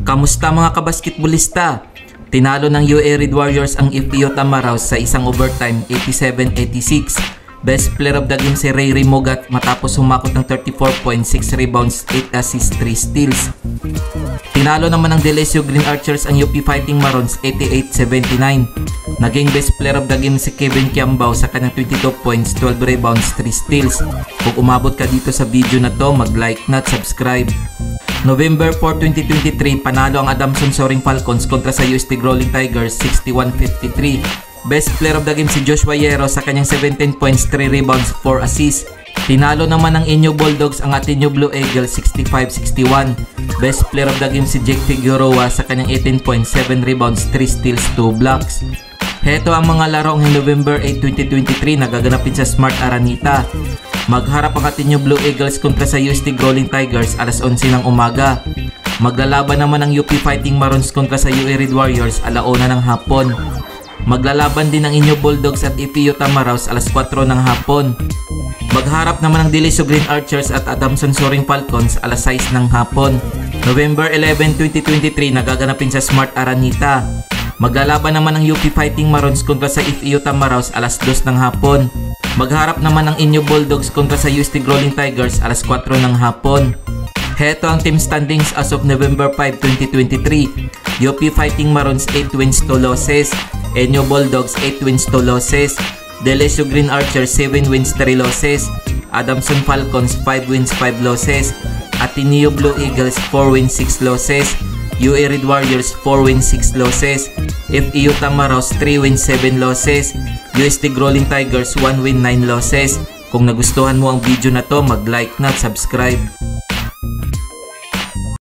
Kamusta mga kabasketballista? Tinalo ng UA Red Warriors ang FPU Tamaraw sa isang overtime 87-86. Best player of the game si Ray Mogat matapos humakot ng 34 points, 6 rebounds, 8 assists, 3 steals. Tinalo naman ng Delesio Green Archers ang UP Fighting Marons 88-79. Naging best player of the game si Kevin Kiambao sa kanyang 22 points, 12 rebounds, 3 steals. Kung umabot ka dito sa video na to, mag-like na at subscribe. November 4, 2023, panalo ang Adamson Soaring Falcons kontra sa UST Growling Tigers 61-53. Best player of the game si Joshua Yero sa kanyang 17 points, 3 rebounds, 4 assists. Tinalo naman ng Inyo Bulldogs ang Ateneo Blue Eagles 65-61. Best player of the game si Jake Figueroa sa kanyang 18 points, 7 rebounds, 3 steals, 2 blocks. Heto ang mga larong November 8, 2023 nagaganapin sa Smart Aranita. Magharap ang Ateneo Blue Eagles kontra sa UST Growling Tigers alas 11 ng umaga. Maglalaban naman ang UP Fighting Marons kontra sa UA Red Warriors alauna ng hapon. Maglalaban din ang Inyo Bulldogs at FPU Tamaraw alas 4 ng hapon. Magharap naman ang Delesio Green Archers at Adamson Soaring Falcons alas 6 ng hapon. November 11, 2023 nagaganapin sa Smart Aranita. Maglalaban naman ang UP Fighting Marons kontra sa FPU Tamaraw alas 2 ng hapon. Magharap naman ang Inyo Bulldogs kontra sa UST Growling Tigers alas 4 ng hapon. Heto ang team standings as of November 5, 2023. UP Fighting Marons 8 wins, 2 losses. Inyo Bulldogs 8 wins, 2 losses. Delesio Green Archers 7 wins, 3 losses. Adamson Falcons 5 wins, 5 losses. Ateneo Blue Eagles 4 wins, 6 losses. UA Red Warriors 4 wins, 6 losses. FPU Tamaraw 3 wins, 7 losses. UST Growling Tigers 1 win, 9 losses. Kung nagustuhan mo ang video na to, mag-like na at subscribe.